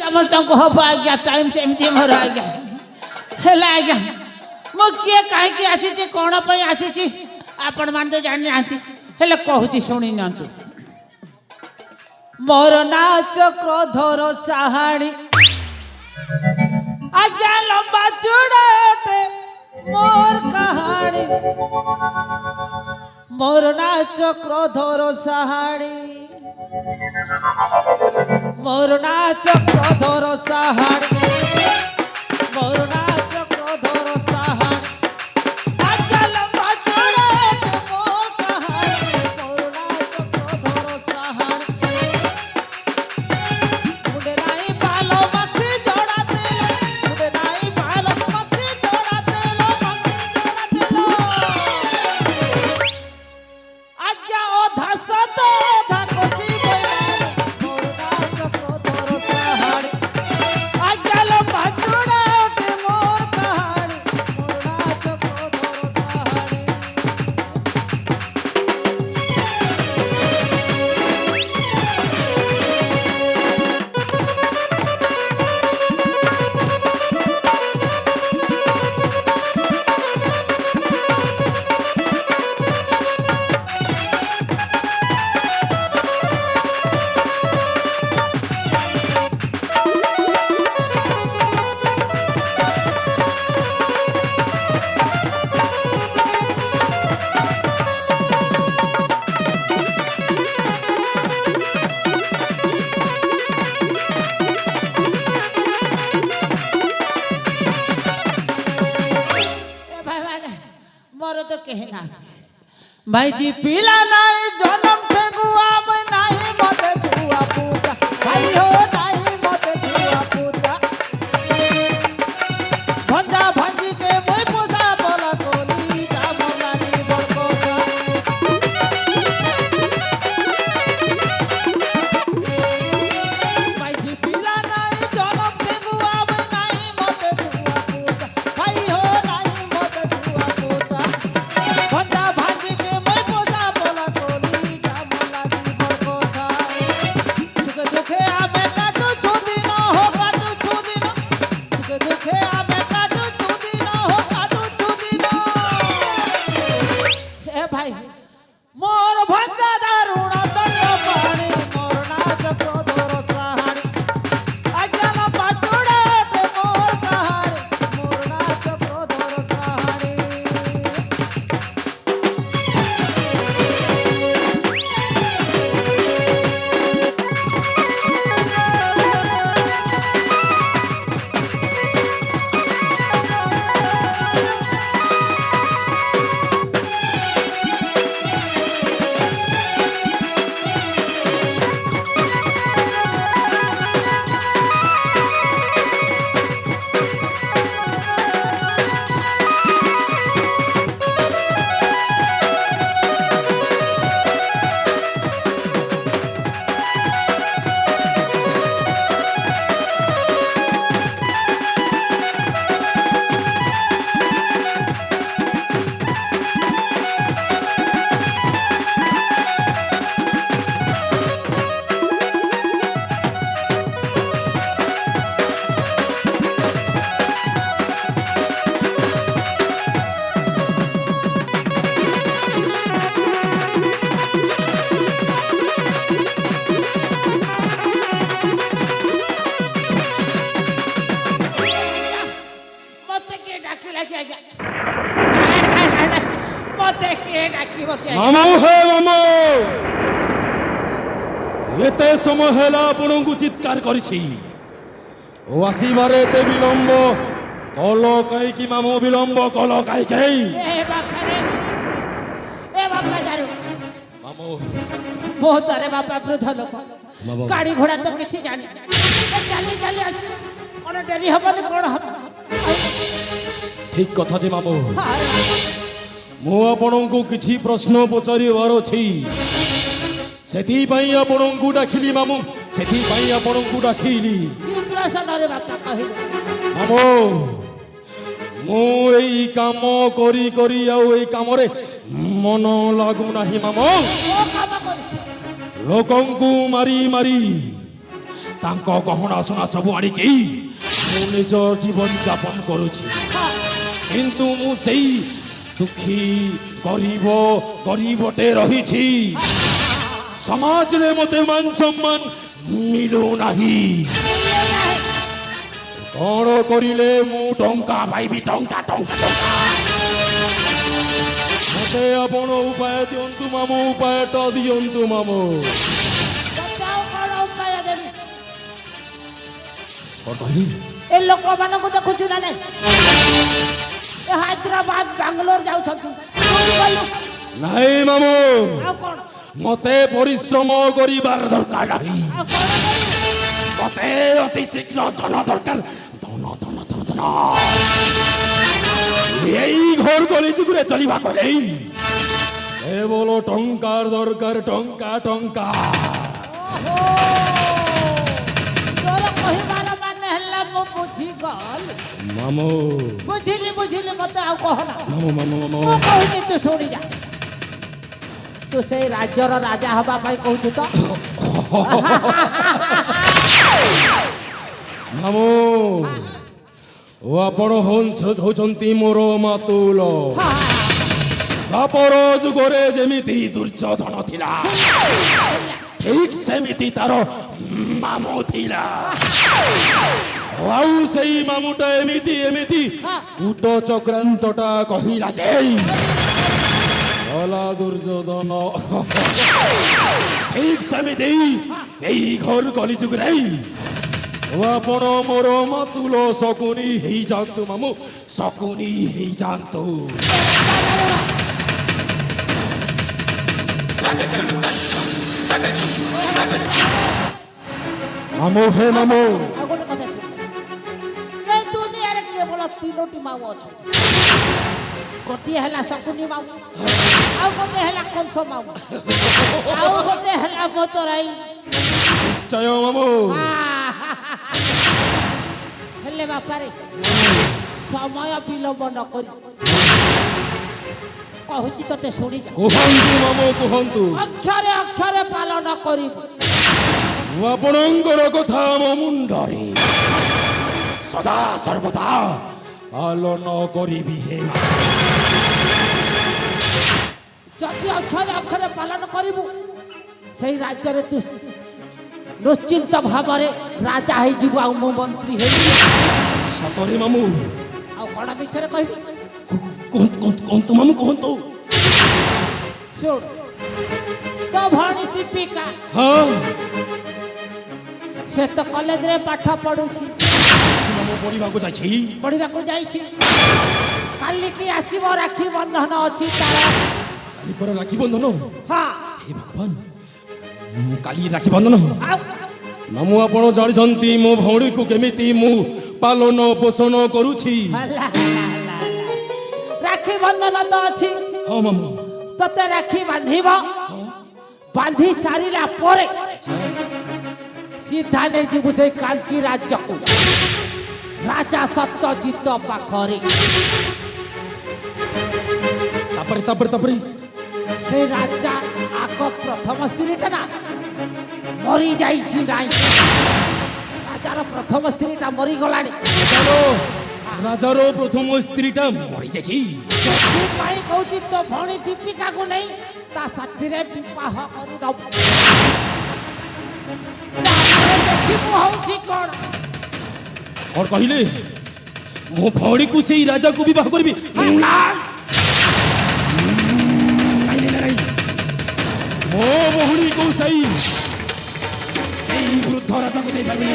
समस्त को हम आज्ञा टाइम से एमती मोर आज्ञा हेला आज्ञा मो किए कहीं आसी कौन आसी आपण मान तो जानी नांती हेले कहूची शुणी नांतु मोर नाच क्रोधर साहाणी आज्ञा लंबा चूड़ाटे मोर कहानी मोर नाच क्रोधर साहाणी मोर नाच क्रोधर साहाणी मोर नाच क्रोधर साहाणी आज्ञा लंबा चूड़ाटे मोर कहानी मोर नाच क्रोधर साहाणी मुंडे नाई बालो मक्खी जोड़ाते मुंडे नाई बालो मक्खी जोड़ाते लो आज्ञा ओ धास तो धाकोची बैलानी मोर नाच क्रोधर साहाणी आज्ञा लंबा चूड़ाटे मोर कहानी मोर नाच क्रोधर साहाणी मोर तो कहना भाई जी पीला नहीं जन्म से गुआ में नहीं मत छुआ पूजा भाई हो नहीं मत छुआ पूजा भंजा भंजी के मोई पोसा बोला कोली जा मोलानी बड़कोजा भाई जी पीला नहीं जन्म से गुआ में नहीं मत छुआ पूजा भाई हो नहीं मत छुआ पूजा भंजा भांजी के मैं पोसा बोला कोली जा मोलानी बड़कोजा सुख दुखे आमे काटू छुदी न हो काटू छुदी न सुख दुखे आमे काटू छुदी न हो काटू छुदी न ए भाई मोर भंगा दारुण दंड पाणी मोर नाच क्रोधर साहाणी आज्ञा लंबा चूड़ाटे मोर कहानी मोर नाच क्रोधर साहाणी मते के डाकिला के आज्ञा मते के डाकिबो के मामो हे मामो एते समय हेला आपनकु चित्कार करिछि ओ आसीबारे एते विलंब कल काई कि मामो विलंब कल काई काई ए बापा जारू मामो बहुत अरे बापा वृद्ध लोक बाबा। गाड़ी घोड़ा तो किछि जानि चली चली आसी कोन डेरी हबनी कोन हब ठीक कथा जे मामो मो आपनकु किछि प्रश्न पचारिबार अछि सेथि पई आपनकु डाकिली मामो सेथि पई आपनकु डाकिली की प्रश्न रे बापा कहिलो मामो मो एई काम करी करी आउ एई काम रे मन लागु नाही मामो ओ काम कर लोकंकु मारी मारी ତାଙ୍କ ଗହଣା ସୁନା ସବୁ ଆଣିକି ମୁଁ ନିଜ ଜୀବନ ଯାପନ କରୁଛି। କିନ୍ତୁ ମୁଁ ସେଇ ଦୁଃଖୀ ଗରିବଟେ ରହିଛି। ସମାଜରେ ମୋତେ ମାନ ସମ୍ମାନ ମିଳୁନାହିଁ। କ'ଣ କରିଲେ ମୁଁ ଟଙ୍କା ପାଇବି? ଟଙ୍କା ମୋତେ ଆପଣ ଉପାୟ ଦିଅନ୍ତୁ ମାମୁଁ, ଉପାୟଟା ଦିଅନ୍ତୁ ମାମୁଁ। କ'ଣ କହିଲି? ଏ ଲୋକମାନଙ୍କୁ ଦେଖୁଛୁ ନା ନାଇଁ? ଏ ହାଇଦ୍ରାବାଦ ବାଙ୍ଗାଲୋର ଯାଉଛନ୍ତି। ନାଇଁ ମାମୁଁ, ଆଉ କ'ଣ? ମୋତେ ପରିଶ୍ରମ କରିବାର ଦରକାର ନାହିଁ। ଆଉ କ'ଣ କରିବୁ? ମୋତେ ଅତି ଶୀଘ୍ର ଧନ ଦରକାର। ଧନ ଏଇ ଘର ଗଳି ଯୁଗରେ ଚଳିବାକୁ ନେଇ କେବଳ ଟଙ୍କାର ଦରକାର। ଟଙ୍କା ଓହୋ, ତୋର କହିବାର ମାନେ ହେଲା ମୁଁ ବୁଝିଗଲି। ମାମୁଁ। ବୁଝିଲି ମତେ ଆଉ କହନା। ମାମୁଁ ମୁଁ କହୁଛି ତୁ ଶୁଣି ଯା। ତୁ ସେଇ ରାଜ୍ୟର ରାଜା ହବା ପାଇଁ କହୁଛୁ ତ? ମାମୁଁ, ଓ ଆପଣ ହଉଛନ୍ତି ମୋର ମାତୁଲ। ଦ୍ୱାପର ଯୁଗରେ ଯେମିତି ଦୁର୍ଯ୍ୟୋଧନ ଥିଲା, ଠିକ୍ ସେମିତି ତାର ମାମୁଁ ଥିଲା। ଆଉ ସେଇ ମାମୁଁଟା ଏମିତି କୂଟ ଚକ୍ରାନ୍ତଟା କହିଲା ଯେ ଗଲା ଦୁର୍ଯ୍ୟୋଧନ। ଠିକ୍ ସେମିତି ଏଇ ଘର କଳି ଯୁଗରେ ଆପଣ ମୋର ମାତୁଲ ଶକୁନି ହେଇଯାଆନ୍ତୁ ମାମୁଁ, ଶକୁନି ହେଇଯାଆନ୍ତୁ। ମାମୁଁ ହେ ମାମୁଁ, ଆଉ ଗୋଟେ କଥା ଶୁଣ। ଏ ଦୁନିଆରେ କେବଳ ତିନୋଟି ମାମୁଁ ଅଛନ୍ତି। ଗୋଟିଏ ହେଲା ଶକୁନି ମାମୁଁ, ଆଉ ଗୋଟେ ହେଲା କଂସ ମାମୁଁ, ଆଉ ଗୋଟେ ହେଲା ମଦରାଇ। ନିଶ୍ଚୟ ମାମୁଁ। ହେଲେ ବାପାରେ ସମୟ ବିଳମ୍ବ ନ କରି କହୁଛି ତତେ ଶୁଣି ଯା। କୁହନ୍ତୁ ମାମୁଁ, କୁହନ୍ତୁ। ଅକ୍ଷରେ ପାଳନ କରିବୁ। ମୁଁ ଆପଣଙ୍କର କଥା ମୋ ମୁଣ୍ଡରେ ସଦା ସର୍ବଦା ପାଳନ କରିବି। ହେ ଯଦି ଅକ୍ଷରେ ପାଳନ କରିବୁ, ସେଇ ରାଜ୍ୟରେ ତୁ ନିଶ୍ଚିନ୍ତ ଭାବରେ ରାଜା ହେଇଯିବୁ, ଆଉ ମୁଁ ମନ୍ତ୍ରୀ ହେଇଯିବି। ସତରେ ମାମୁଁ? ଆଉ କ'ଣ ମିଛରେ କହିବି? କୁହନ୍ତୁ ମାମୁଁ, କୁହନ୍ତୁ। ଶୁଣ, ତୋ ଭଉଣୀ ଦୀପିକା, ହଁ ସେ ତ କଲେଜରେ ପାଠ ପଢୁଛି। ମାମୁଁ ପଢିବାକୁ ଯାଇଛି। କାଲିକି ଆସିବ, ରାକ୍ଷୀ ବନ୍ଧନ ଅଛି ତାର। କାଲି ପରା ରାକ୍ଷୀ ବନ୍ଧନ? ହଁ। ହେ ଭଗବାନ, କାଲି ରାକ୍ଷୀ ବନ୍ଧନ? ଆଉ ମାମୁଁ ଆପଣ ଜାଣିଛନ୍ତି ମୋ ଭଉଣୀକୁ କେମିତି ମୁଁ ପାଳନ ପୋଷଣ କରୁଛି? ହେଲା। ରାକ୍ଷୀ ବନ୍ଧନ ତ ଅଛି। ହଁ ମାମୁଁ। ତତେ ରାକ୍ଷୀ ବାନ୍ଧିବ। ବାନ୍ଧି ସାରିଲା ପରେ ସିଧା ନେଇଯିବୁ ସେଇ କାଞ୍ଚି ରାଜ୍ୟକୁ, ରାଜା ସତ୍ୟଜିତ ପାଖରେ। ତାପରେ ସେଇ ରାଜା ଆଗ ପ୍ରଥମ ସ୍ତ୍ରୀଟା ନା ମରି ଯାଇଛି। ନାଇଁ, ରାଜାର ପ୍ରଥମ ସ୍ତ୍ରୀଟା ମରିଗଲାଣି। ରାଜାର ପ୍ରଥମ ସ୍ତ୍ରୀଟା ମରିଯାଇଛି। ସେଥିପାଇଁ କହୁଛି ତୋ ଭଉଣୀ ଦୀପିକାକୁ ନେଇ ତା ସାଥିରେ ବିବାହ କରିଦବୁ। ଦେଖିବୁ ହଉଛି କ'ଣ? କ'ଣ କହିଲେ? ମୋ ଭଉଣୀକୁ ସେଇ ରାଜାକୁ ବିବାହ କରିବି? ମୋ ଭଉଣୀକୁ ସେଇ ବୃଦ୍ଧ ରାଜାକୁ ଦେଇପାରିବି?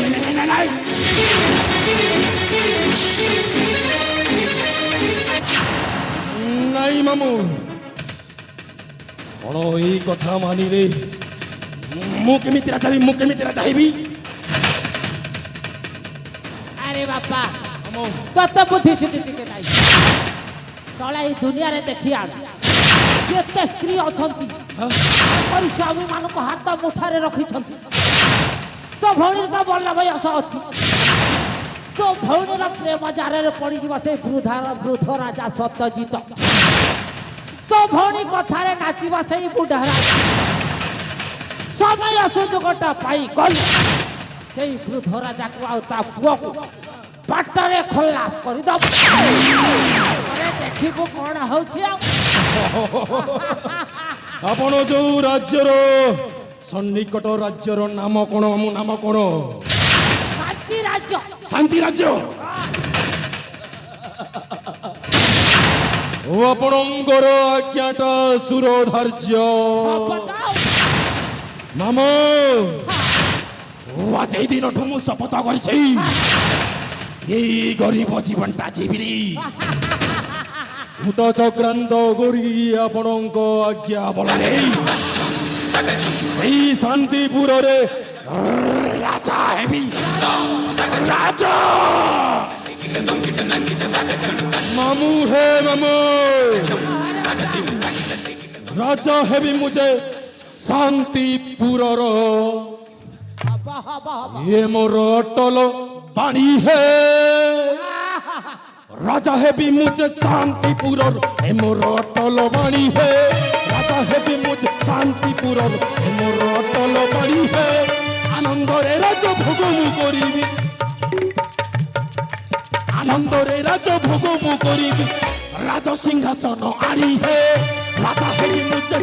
ନାଇଁ ମାମୁଁ, କ'ଣ ଏଇ କଥା ମାନିଲେ ମୁଁ କେମିତି ରାଜା ହେବି? ଆରେ ବାପା, ତତେ ବୁଦ୍ଧି ସୁଦ୍ଧି ଟିକେ ନାହିଁ। ତଳେ ଏଇ ଦୁନିଆରେ ଦେଖି ଆଣ, କେତେ ସ୍ତ୍ରୀ ଅଛନ୍ତି ସ୍ୱାମୀ ମାନଙ୍କୁ ହାତ ମୁଠାରେ ରଖିଛନ୍ତି। ତୋ ଭଉଣୀର ତ ଭଲ ବୟସ ଅଛି। ତୋ ଭଉଣୀର ପ୍ରେମ ଜାରରେ ପଡ଼ିଯିବ ସେଇ ବୃଦ୍ଧ ରାଜା ସତ୍ୟଜିତ। ତୋ ଭଉଣୀ କଥାରେ ନାଚିବ ସେଇ ବୁଢ଼ା ରାଜା। ସମୟ ସୁଯୋଗଟା ପାଇ ଗଲୁ, সেই বৃদ্ধ রাজাকে ଆଉ ତା ପୁଅକୁ ପାଟରେ ଖଲାସ କରିଦବ ପରେ ଦେଖିବୁ କଣ ହଉଛି ଆଉ ଆପଣ ଯୋଉ ରାଜ୍ୟର ସନ୍ନିକଟ ରାଜ୍ୟର ନାମ କଣ ମାମୁଁ ନାମ କଣ ଶାନ୍ତି ରାଜ୍ୟ ଶାନ୍ତି ରାଜ୍ୟ ଓ ଆପଣଙ୍କର ଆଜ୍ଞାଟା ସୁରଧାର୍ଯ୍ୟ ବତାଅ ମାମୁ ଓ ଆଜି ଏଇ ଦିନଠୁ ମୁଁ ଶପଥ କରିଛି ଏଇ ଗରିବ ଜୀବନଟା ଯିବିନି ଭୂତ ଚକ୍ରାନ୍ତ କରି ଆପଣଙ୍କ ଆଜ୍ଞା ବଳରେ ସେଇ ଶାନ୍ତିପୁରରେ ରାଜା ହେବି ରାଜା ମାମୁ ହେ ମାମୁ ରାଜା ହେବି ମୁझे ଶାନ୍ତିପୁରର ହବା ହବା ହବା ये मोर अटल बाणी है राजा है भी मुझे शांतिपुर हे मोर अटल बाणी है राजा है भी मुझे शांतिपुर हे मोर अटल बाणी है आनंद रे राज भोग मु करिबी आनंद रे राज भोग मु करिबी राज सिंहासन आनी है राजा है भी मुझे